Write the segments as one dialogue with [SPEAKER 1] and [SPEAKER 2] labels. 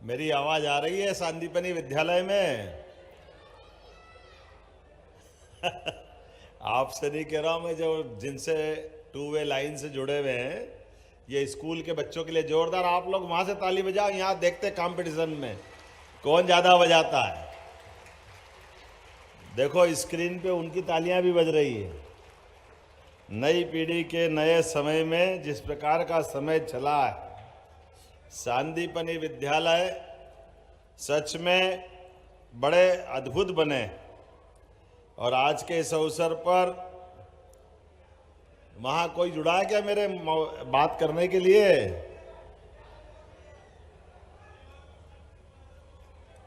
[SPEAKER 1] मेरी आवाज आ रही है सांदीपनी विद्यालय में? आपसे नहीं कह रहा हूं मैं, जो जिनसे टू वे लाइन से जुड़े हुए हैं, ये स्कूल के बच्चों के लिए जोरदार आप लोग वहां से ताली बजाओ। यहां देखते कंपटीशन में कौन ज्यादा बजाता है। देखो स्क्रीन पे उनकी तालियां भी बज रही है। नई पीढ़ी के नए समय में जिस प्रकार का समय चला है, सांदीपनी विद्यालय सच में बड़े अद्भुत बने। और आज के इस अवसर पर वहां कोई जुड़ा है क्या मेरे बात करने के लिए?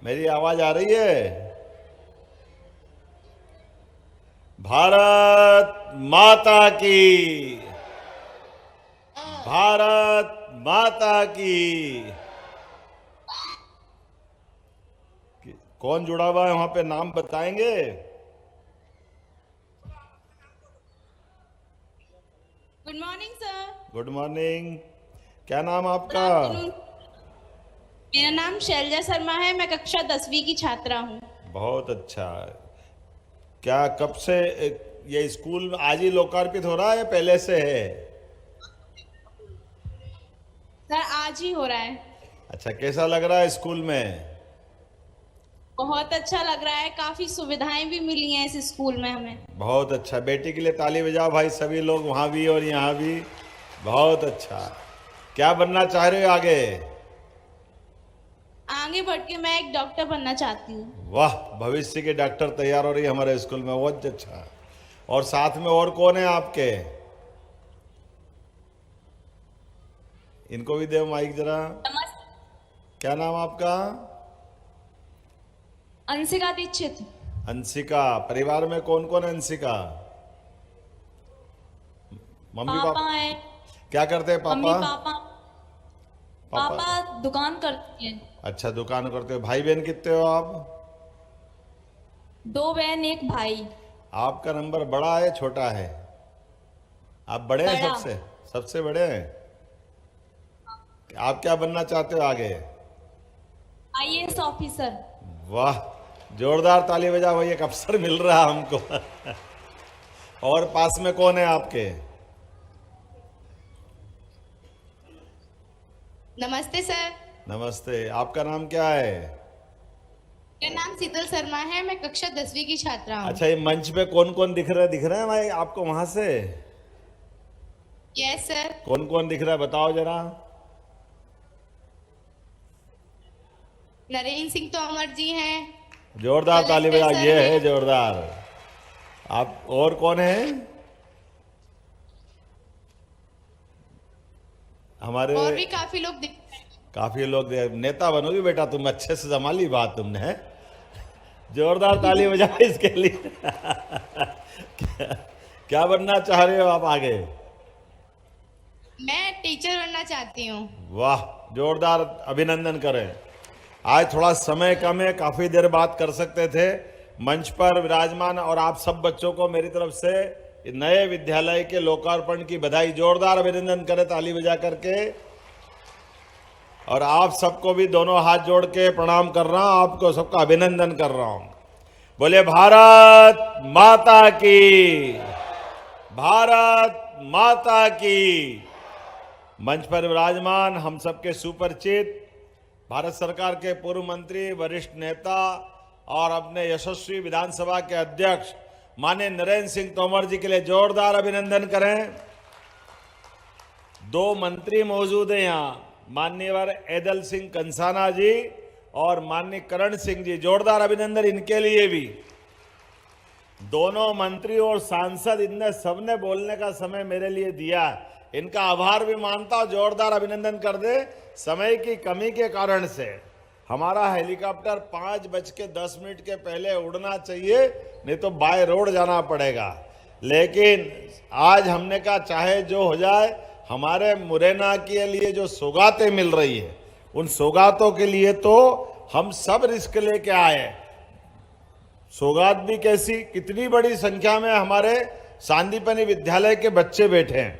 [SPEAKER 1] मेरी आवाज आ रही है? भारत माता की, भारत माता की। कौन जुड़ा हुआ है वहां पे, नाम बताएंगे?
[SPEAKER 2] Good morning sir.
[SPEAKER 1] Good morning. क्या नाम आपका?
[SPEAKER 2] मेरा नाम शैलजा शर्मा है, मैं कक्षा 10वीं की छात्रा हूँ।
[SPEAKER 1] बहुत अच्छा। क्या कब से ये स्कूल आज ही लोकार्पित हो रहा है या पहले से है?
[SPEAKER 2] सर आज ही हो रहा है।
[SPEAKER 1] अच्छा, कैसा लग रहा है स्कूल में?
[SPEAKER 2] बहुत अच्छा लग रहा है, काफी सुविधाएं भी मिली हैं इस स्कूल में हमें।
[SPEAKER 1] बहुत अच्छा। बेटी के लिए ताली बजाओ भाई, सभी लोग वहां भी और यहाँ भी। बहुत अच्छा। क्या बनना चाह रहे हो आगे?
[SPEAKER 2] आगे बढ़ के मैं एक डॉक्टर बनना चाहती हूँ।
[SPEAKER 1] वाह, भविष्य के डॉक्टर तैयार हो रही है हमारे स्कूल में, बहुत अच्छा। और साथ में और कौन है आपके? इनको भी दे माइक जरा। क्या नाम आपका?
[SPEAKER 2] अंशिका दीक्षित।
[SPEAKER 1] अंशिका। परिवार में कौन कौन है अंशिका? मम्मी
[SPEAKER 2] पापा
[SPEAKER 1] पापा
[SPEAKER 2] है।
[SPEAKER 1] क्या करते हैं?
[SPEAKER 2] मम्मी
[SPEAKER 1] पापा
[SPEAKER 2] पापा पापा दुकान करते हैं।
[SPEAKER 1] अच्छा, दुकान करते हो। भाई बहन कितने हो आप?
[SPEAKER 2] 2 बहन 1 भाई।
[SPEAKER 1] आपका नंबर बड़ा है छोटा है? आप बड़े हैं
[SPEAKER 2] बड़ा।
[SPEAKER 1] सबसे? सबसे बड़े हैं? आप क्या बनना चाहते हो आगे?
[SPEAKER 2] IAS officer.
[SPEAKER 1] वाह, जोरदार ताली बजा भाई, एक अफसर मिल रहा है हमको। और पास में कौन है आपके?
[SPEAKER 2] नमस्ते सर।
[SPEAKER 1] नमस्ते। आपका नाम क्या है?
[SPEAKER 2] मेरा नाम शीतल शर्मा है, मैं कक्षा 10वीं की छात्रा हूँ।
[SPEAKER 1] अच्छा, ये मंच पे कौन कौन दिख रहे हैं भाई आपको वहां से?
[SPEAKER 2] Yes sir.
[SPEAKER 1] कौन कौन दिख रहा है बताओ जरा।
[SPEAKER 2] नरेंद्र सिंह तोमर जी हैं।
[SPEAKER 1] जोरदार ताली बजा,
[SPEAKER 2] कलेक्टर
[SPEAKER 1] ये
[SPEAKER 2] सर
[SPEAKER 1] है
[SPEAKER 2] हैं।
[SPEAKER 1] जोरदार। आप और कौन है हमारे?
[SPEAKER 2] और भी काफी लोग दिख रहे हैं।
[SPEAKER 1] काफी लोग। नेता बनोगी बेटा तुम, अच्छे से संभाली बात तुमने है? जोरदार ताली बजा इसके लिए। क्या बनना चाह रहे हो आप आगे?
[SPEAKER 2] मैं टीचर बनना चाहती हूँ।
[SPEAKER 1] वाह, जोरदार अभिनंदन करें। आज थोड़ा समय कम है, काफी देर बात कर सकते थे। मंच पर विराजमान और आप सब बच्चों को मेरी तरफ से नए विद्यालय के लोकार्पण की बधाई। जोरदार अभिनंदन करें ताली बजा करके। और आप सबको भी दोनों हाथ जोड़ के प्रणाम कर रहा हूं, आपको सबका अभिनंदन कर रहा हूं। बोले भारत माता की, भारत माता की। मंच पर विराजमान हम सबके सुपरिचित भारत सरकार के पूर्व मंत्री, वरिष्ठ नेता और अपने यशस्वी विधानसभा के अध्यक्ष माननीय नरेंद्र सिंह तोमर जी के लिए जोरदार अभिनंदन करें। 2 मंत्री मौजूद हैं यहाँ, माननीय ऐदल सिंह कंसाना जी और माननीय करण सिंह जी। जोरदार अभिनंदन इनके लिए भी। दोनों मंत्री और सांसद, इनने सबने बोलने का समय मेरे लिए दिया है, इनका आभार भी मानता हूं। जोरदार अभिनंदन कर दे। समय की कमी के कारण से हमारा हेलीकॉप्टर 5:10 के पहले उड़ना चाहिए, नहीं तो बाय रोड जाना पड़ेगा। लेकिन आज हमने कहा चाहे जो हो जाए, हमारे मुरैना के लिए जो सौगातें मिल रही है, उन सौगातों के लिए तो हम सब रिस्क लेके आए। सौगात भी कैसी, कितनी बड़ी संख्या में हमारे सांदीपनी विद्यालय के बच्चे बैठे हैं।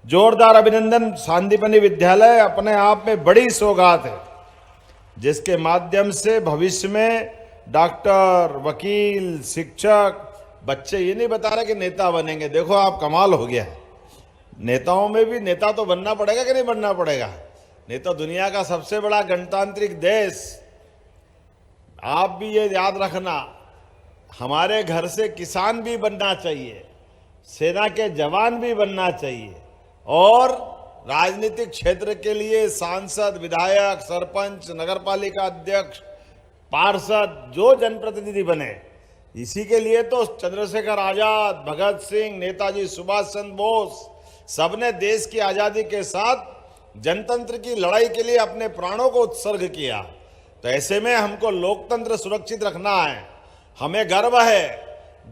[SPEAKER 1] जोरदार अभिनंदन। सांदीपनी विद्यालय अपने आप में बड़ी सौगात है। जिसके माध्यम से भविष्य में डॉक्टर, वकील, शिक्षक, बच्चे ये नहीं बता रहे कि नेता बनेंगे। देखो आप, कमाल हो गया है। नेताओं में भी नेता तो बनना पड़ेगा कि नहीं बनना पड़ेगा? नहीं तो दुनिया का सबसे बड़ा गणतांत्रिक देश, आप भी ये याद रखना, हमारे घर से किसान भी बनना चाहिए, सेना के जवान भी बनना चाहिए, और राजनीतिक क्षेत्र के लिए सांसद, विधायक, सरपंच, नगरपालिका अध्यक्ष, पार्षद, जो जनप्रतिनिधि बने, इसी के लिए तो चंद्रशेखर आजाद, भगत सिंह, नेताजी सुभाष चंद्र बोस सबने देश की आजादी के साथ जनतंत्र की लड़ाई के लिए अपने प्राणों को उत्सर्ग किया। तो ऐसे में हमको लोकतंत्र सुरक्षित रखना है। हमें गर्व है,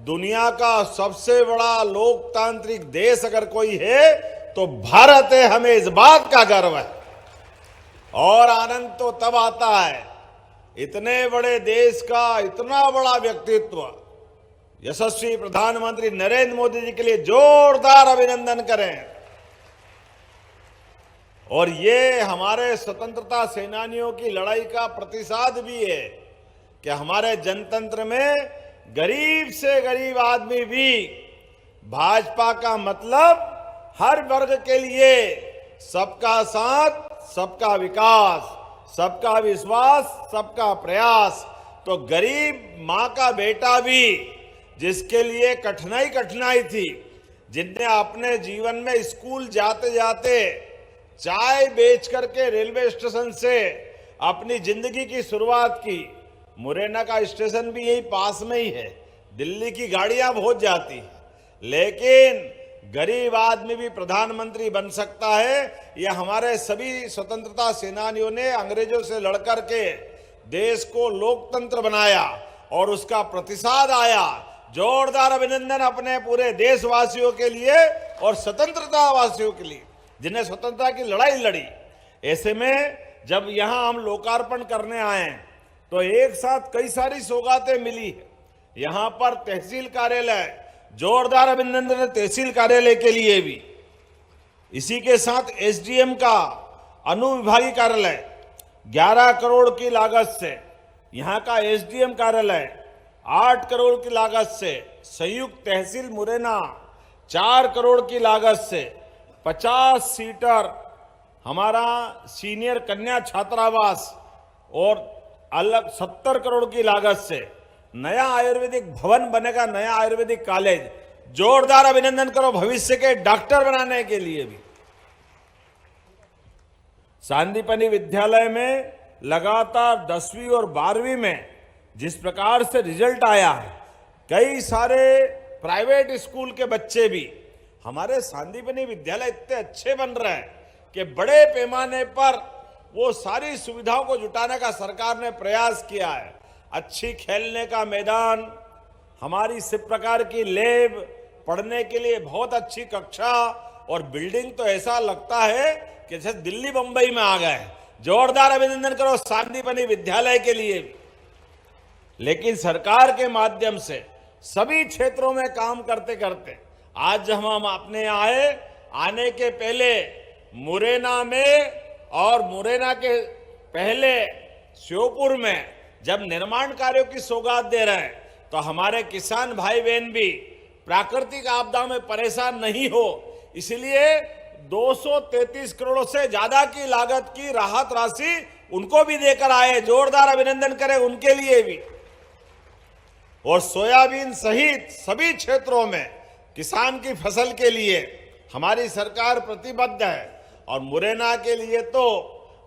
[SPEAKER 1] दुनिया का सबसे बड़ा लोकतांत्रिक देश अगर कोई है तो भारत है। हमें इस बात का गर्व है। और आनंद तो तब आता है, इतने बड़े देश का इतना बड़ा व्यक्तित्व, यशस्वी प्रधानमंत्री नरेंद्र मोदी जी के लिए जोरदार अभिनंदन करें। और ये हमारे स्वतंत्रता सेनानियों की लड़ाई का प्रतिसाद भी है कि हमारे जनतंत्र में गरीब से गरीब आदमी भी, भाजपा का मतलब हर वर्ग के लिए सबका साथ, सबका विकास, सबका विश्वास, सबका प्रयास। तो गरीब मां का बेटा भी, जिसके लिए कठिनाई थी, जिनने अपने जीवन में स्कूल जाते जाते चाय बेच करके रेलवे स्टेशन से अपनी जिंदगी की शुरुआत की। मुरैना का स्टेशन भी यही पास में ही है, दिल्ली की गाड़ियां बहुत जाती हैं, लेकिन गरीब आदमी भी प्रधानमंत्री बन सकता है। यह हमारे सभी स्वतंत्रता सेनानियों ने अंग्रेजों से लड़कर के देश को लोकतंत्र बनाया और उसका प्रतिसाद आया। जोरदार अभिनंदन अपने पूरे देशवासियों के लिए और स्वतंत्रता वासियों के लिए, जिन्हें स्वतंत्रता की लड़ाई लड़ी। ऐसे में जब यहां हम लोकार्पण करने आए तो एक साथ कई सारी सौगातें मिली है। यहां पर तहसील कार्यालय, जोरदार अभिनंदन तहसील कार्यालय के लिए भी। इसी के साथ एसडीएम का अनुविभागीय कार्यालय 11 करोड़ की लागत से, यहां का एसडीएम कार्यालय 8 करोड़ की लागत से, संयुक्त तहसील मुरैना 4 करोड़ की लागत से, 50 सीटर हमारा सीनियर कन्या छात्रावास और अलग 70 करोड़ की लागत से नया आयुर्वेदिक भवन बनेगा, नया आयुर्वेदिक कॉलेज। जोरदार अभिनंदन करो भविष्य के डॉक्टर बनाने के लिए भी। सांदीपनि विद्यालय में लगातार 10वीं और 12वीं में जिस प्रकार से रिजल्ट आया है, कई सारे प्राइवेट स्कूल के बच्चे भी हमारे सांदीपनि विद्यालय इतने अच्छे बन रहे हैं कि बड़े पैमाने पर वो सारी सुविधाओं को जुटाने का सरकार ने प्रयास किया है। अच्छी खेलने का मैदान, हमारी इस प्रकार की लैब, पढ़ने के लिए बहुत अच्छी कक्षा और बिल्डिंग, तो ऐसा लगता है कि जैसे दिल्ली बंबई में आ गए। जोरदार अभिनंदन करो सांदीपनि विद्यालय के लिए भी। लेकिन सरकार के माध्यम से सभी क्षेत्रों में काम करते करते आज जब हम अपने आने के पहले मुरैना में और मुरैना के पहले श्योपुर में जब निर्माण कार्यों की सौगात दे रहे हैं, तो हमारे किसान भाई बहन भी प्राकृतिक आपदा में परेशान नहीं हो, इसलिए 233 करोड़ से ज्यादा की लागत की राहत राशि उनको भी देकर आए। जोरदार अभिनंदन करें उनके लिए भी। और सोयाबीन सहित सभी क्षेत्रों में किसान की फसल के लिए हमारी सरकार प्रतिबद्ध है। और मुरैना के लिए तो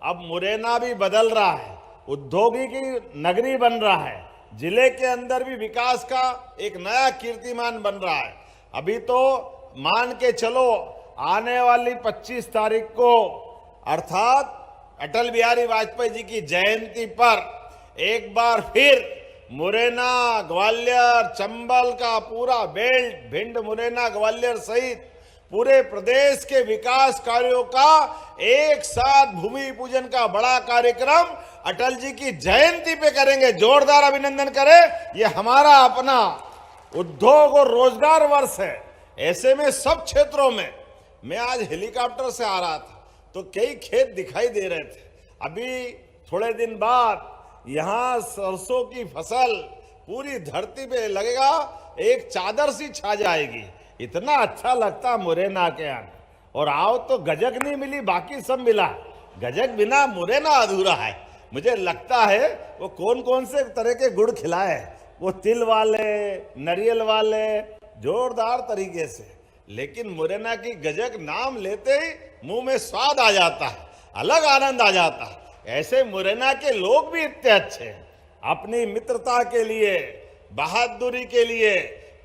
[SPEAKER 1] अब मुरैना भी बदल रहा है, औद्योगिकी नगरी बन रहा है, जिले के अंदर भी विकास का एक नया कीर्तिमान बन रहा है। अभी तो मान के चलो आने वाली 25 तारीख को अर्थात अटल बिहारी वाजपेयी जी की जयंती पर एक बार फिर मुरैना, ग्वालियर, चंबल का पूरा बेल्ट, भिंड, मुरैना, ग्वालियर सहित पूरे प्रदेश के विकास कार्यों का एक साथ भूमि पूजन का बड़ा कार्यक्रम अटल जी की जयंती पे करेंगे। जोरदार अभिनंदन करें। ये हमारा अपना उद्योग और रोजगार वर्ष है। ऐसे में सब क्षेत्रों में, मैं आज हेलीकॉप्टर से आ रहा था तो कई खेत दिखाई दे रहे थे। अभी थोड़े दिन बाद यहाँ सरसों की फसल पूरी धरती पे लगेगा, एक चादर सी छा जाएगी। इतना अच्छा लगता मुरैना के यहाँ। और आओ तो गजक नहीं मिली, बाकी सब मिला। गजक बिना मुरैना अधूरा है। मुझे लगता है वो कौन कौन से तरह के गुड़ खिलाए, वो तिल वाले, नारियल वाले, जोरदार तरीके से। लेकिन मुरैना की गजक नाम लेते ही मुंह में स्वाद आ जाता है, अलग आनंद आ जाता है। ऐसे मुरैना के लोग भी इतने अच्छे हैं, अपनी मित्रता के लिए, बहादुरी के लिए,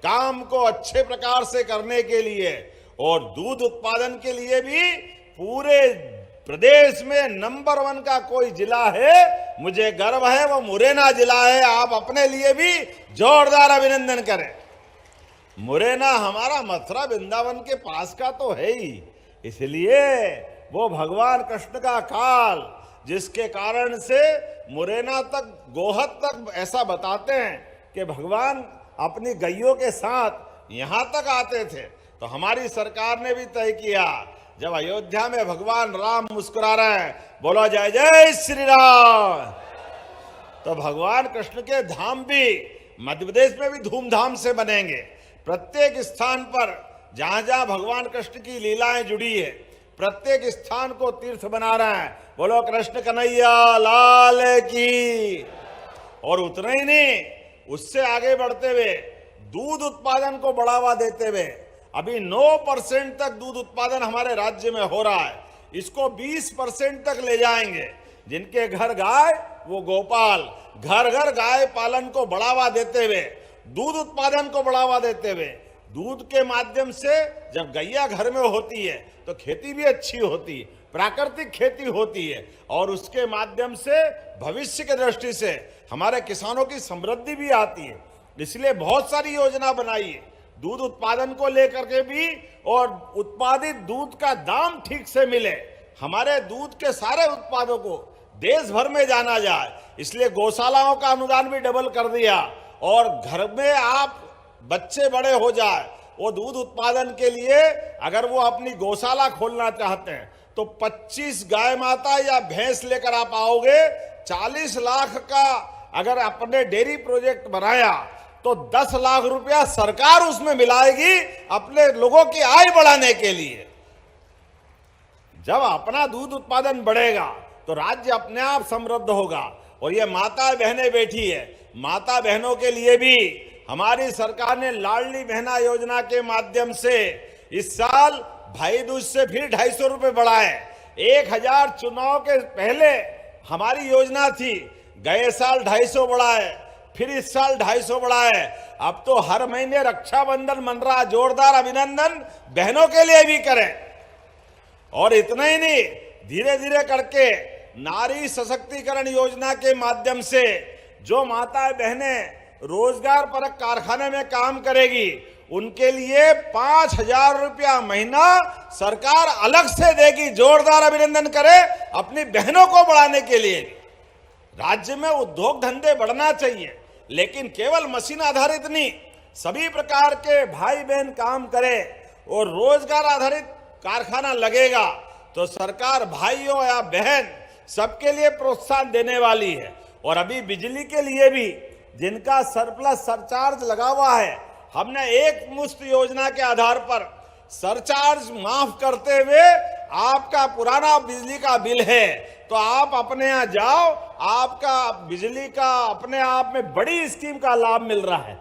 [SPEAKER 1] काम को अच्छे प्रकार से करने के लिए, और दूध उत्पादन के लिए भी पूरे प्रदेश में नंबर 1 का कोई जिला है, मुझे गर्व है, वो मुरैना जिला है। आप अपने लिए भी जोरदार अभिनंदन करें। मुरैना हमारा मथुरा वृंदावन के पास का तो है ही, इसलिए वो भगवान कृष्ण का काल, जिसके कारण से मुरैना तक, गोहद तक ऐसा बताते हैं कि भगवान अपनी गैयों के साथ यहां तक आते थे। तो हमारी सरकार ने भी तय किया, जब अयोध्या में भगवान राम मुस्कुरा रहे हैं, बोलो जय जय श्री राम, तो भगवान कृष्ण के धाम भी मध्य प्रदेश में भी धूमधाम से बनेंगे। प्रत्येक स्थान पर जहां जहां भगवान कृष्ण की लीलाएं जुड़ी है, प्रत्येक स्थान को तीर्थ बना रहे हैं। बोलो कृष्ण कन्हैया लाल की। और उतना ही नहीं, उससे आगे बढ़ते हुए दूध उत्पादन को बढ़ावा देते हुए अभी 9% तक दूध उत्पादन हमारे राज्य में हो रहा है। इसको 20% तक ले जाएंगे। जिनके घर गाय वो गोपाल, घर घर गाय पालन को बढ़ावा देते हुए, दूध उत्पादन को बढ़ावा देते हुए, दूध के माध्यम से जब गैया घर में होती है तो खेती भी अच्छी होती है, प्राकृतिक खेती होती है, और उसके माध्यम से भविष्य की दृष्टि से हमारे किसानों की समृद्धि भी आती है। इसलिए बहुत सारी योजना बनाई है दूध उत्पादन को लेकर के भी, और उत्पादित दूध का दाम ठीक से मिले, हमारे दूध के सारे उत्पादों को देश भर में जाना जाए। इसलिए गौशालाओं का अनुदान भी डबल कर दिया, और घर में आप बच्चे बड़े हो जाए, वो दूध उत्पादन के लिए अगर वो अपनी गौशाला खोलना चाहते हैं तो 25 गाय माता या भैंस लेकर आप आओगे, 40 लाख का अगर अपने डेयरी प्रोजेक्ट बनाया तो 10 लाख रुपया सरकार उसमें मिलाएगी अपने लोगों की आय बढ़ाने के लिए। जब अपना दूध उत्पादन बढ़ेगा तो राज्य अपने आप समृद्ध होगा। और ये माता बहनें बैठी है, माता बहनों के लिए भी हमारी सरकार ने लाडली बहना योजना के माध्यम से इस साल भाई दूज से फिर 250 रुपए बढ़ाए। 1000 चुनाव के पहले हमारी योजना थी, गए साल 250 बढ़ाए, फिर इस साल 250 बढ़ाए। अब तो हर महीने रक्षाबंधन मन रहा, जोरदार अभिनंदन बहनों के लिए भी करें। और इतना ही नहीं, धीरे धीरे करके नारी सशक्तिकरण योजना के माध्यम से जो माताएं बहनें रोजगार परक कारखाने में काम करेगी, उनके लिए 5000 रुपया महीना सरकार अलग से देगी। जोरदार अभिनंदन करें अपनी बहनों को बढ़ाने के लिए। राज्य में उद्योग धंधे बढ़ना चाहिए, लेकिन केवल मशीन आधारित नहीं, सभी प्रकार के भाई बहन काम करें और रोजगार आधारित कारखाना लगेगा तो सरकार भाइयों या बहन सबके लिए प्रोत्साहन देने वाली है। और अभी बिजली के लिए भी जिनका सरप्लस सरचार्ज लगा हुआ है, हमने एक मुश्त योजना के आधार पर सरचार्ज माफ करते हुए आपका पुराना बिजली का बिल है तो आप अपने यहाँ जाओ, आपका बिजली का अपने आप में बड़ी स्कीम का लाभ मिल रहा है।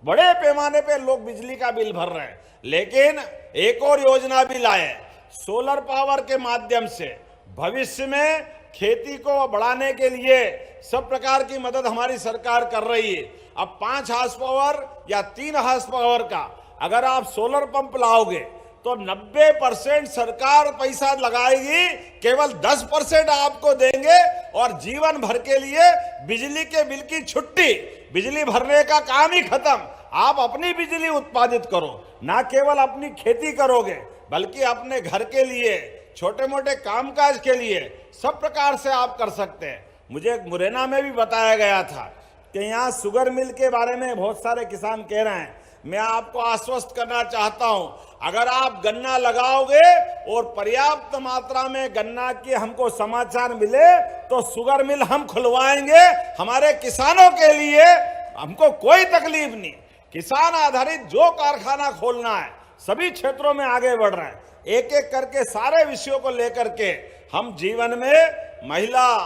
[SPEAKER 1] बड़े पैमाने पे लोग बिजली का बिल भर रहे हैं। लेकिन एक और योजना भी लाए, सोलर पावर के माध्यम से भविष्य में खेती को बढ़ाने के लिए सब प्रकार की मदद हमारी सरकार कर रही है। अब 5 हार्स पावर या 3 हार्स पावर का अगर आप सोलर पंप लाओगे तो 90% सरकार पैसा लगाएगी, केवल 10% आपको देंगे और जीवन भर के लिए बिजली के बिल की छुट्टी, बिजली भरने का काम ही खत्म। आप अपनी बिजली उत्पादित करो, ना केवल अपनी खेती करोगे बल्कि अपने घर के लिए, छोटे मोटे कामकाज के लिए सब प्रकार से आप कर सकते हैं। मुझे मुरैना में भी बताया गया था कि यहाँ शुगर मिल के बारे में बहुत सारे किसान कह रहे हैं। मैं आपको आश्वस्त करना चाहता हूं, अगर आप गन्ना लगाओगे और पर्याप्त मात्रा में गन्ना के हमको समाचार मिले तो शुगर मिल हम खुलवाएंगे। हमारे किसानों के लिए हमको कोई तकलीफ नहीं। किसान आधारित जो कारखाना खोलना है, सभी क्षेत्रों में आगे बढ़ रहे हैं। एक एक करके सारे विषयों को लेकर के हम जीवन में महिला,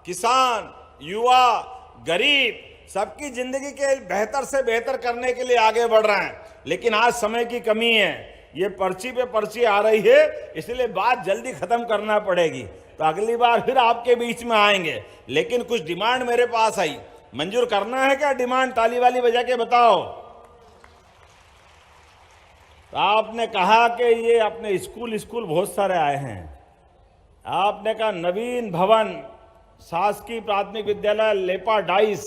[SPEAKER 1] किसान, युवा, गरीब सबकी जिंदगी के बेहतर से बेहतर करने के लिए आगे बढ़ रहे हैं। लेकिन आज समय की कमी है, ये पर्ची पे पर्ची आ रही है, इसलिए बात जल्दी खत्म करना पड़ेगी। तो अगली बार फिर आपके बीच में आएंगे। लेकिन कुछ डिमांड मेरे पास आई, मंजूर करना है क्या डिमांड? ताली वाली बजा के बताओ। तो आपने कहा कि ये अपने स्कूल बहुत सारे आए हैं। आपने कहा नवीन भवन शासकीय प्राथमिक विद्यालय लेपा डाइस,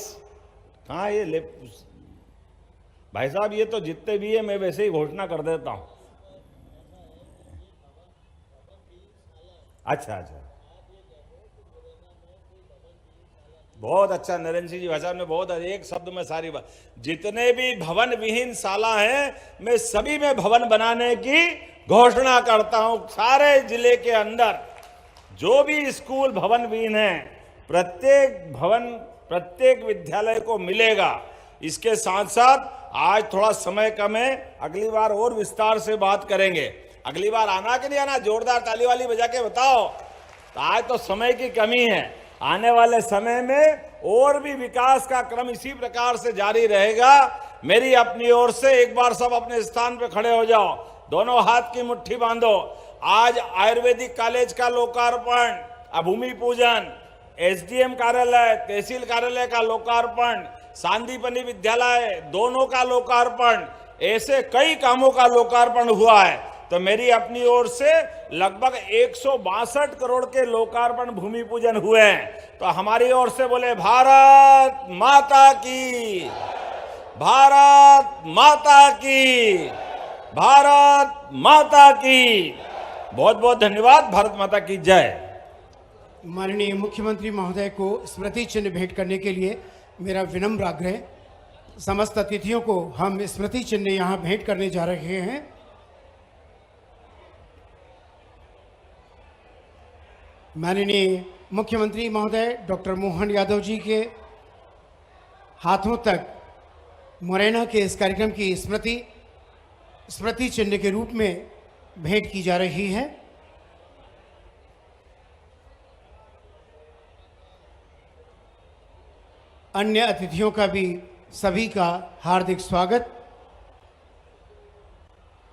[SPEAKER 1] कहाँ ये भाई साहब ये तो जितने भी है मैं वैसे ही घोषणा कर देता हूं। अच्छा, बहुत अच्छा नरेंद्र सिंह जी भाई साहब ने बहुत एक शब्द में सारी बात। जितने भी भवन विहीन शाला हैं, मैं सभी में भवन बनाने की घोषणा करता हूं। सारे जिले के अंदर जो भी स्कूल भवन विहीन है, प्रत्येक भवन प्रत्येक विद्यालय को मिलेगा। इसके साथ साथ आज थोड़ा समय कम है, अगली बार और विस्तार से बात करेंगे। अगली बार आना कि नहीं आना? जोरदार ताली वाली बजा के बताओ। तो आज तो समय की कमी है, आने वाले समय में और भी विकास का क्रम इसी प्रकार से जारी रहेगा। मेरी अपनी ओर से एक बार सब अपने स्थान पर खड़े हो जाओ, दोनों हाथ की मुट्ठी बांधो। आज आयुर्वेदिक कॉलेज का लोकार्पण, भूमि पूजन, एसडीएम कार्यालय, तहसील कार्यालय का लोकार्पण, सांदीपनी विद्यालय दोनों का लोकार्पण, ऐसे कई कामों का लोकार्पण हुआ है। तो मेरी अपनी ओर से लगभग 162 करोड़ के लोकार्पण भूमि पूजन हुए हैं। तो हमारी ओर से बोले भारत माता की, भारत माता की, भारत माता की। बहुत बहुत धन्यवाद। भारत माता की जय।
[SPEAKER 3] माननीय मुख्यमंत्री महोदय को स्मृति चिन्ह भेंट करने के लिए मेरा विनम्र आग्रह। समस्त अतिथियों को हम स्मृति चिन्ह यहाँ भेंट करने जा रहे हैं। माननीय मुख्यमंत्री महोदय डॉक्टर मोहन यादव जी के हाथों तक मुरैना के इस कार्यक्रम की स्मृति चिन्ह के रूप में भेंट की जा रही है। अन्य अतिथियों का भी सभी का हार्दिक स्वागत।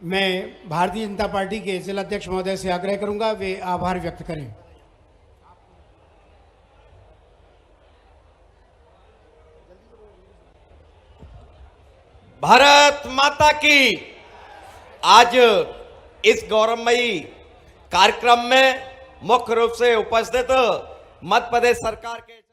[SPEAKER 3] मैं भारतीय जनता पार्टी के जिला अध्यक्ष महोदय से आग्रह करूंगा वे आभार व्यक्त करें।
[SPEAKER 4] भारत माता की। आज इस गौरवमयी कार्यक्रम में मुख्य रूप से उपस्थित मध्य प्रदेश सरकार के